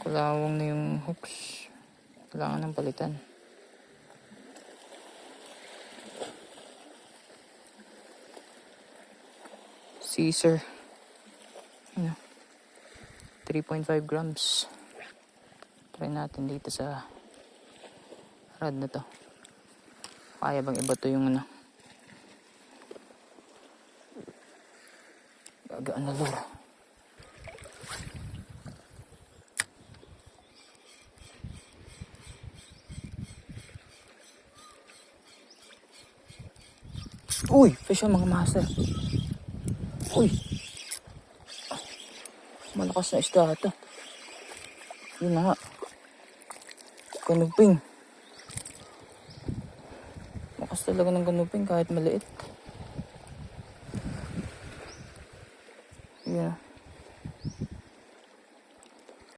Kalawang na yung hooks. Kailangan ng palitan. Caesar. 3.5 grams. Try natin dito sa rod na to. Kaya bang ibato yung gagaan na lure. Uy! Fish yung mga master. Uy! Malakas na isda ito. Yun na nga. Kanuping. Lakas talaga ng kanuping kahit maliit. Yun.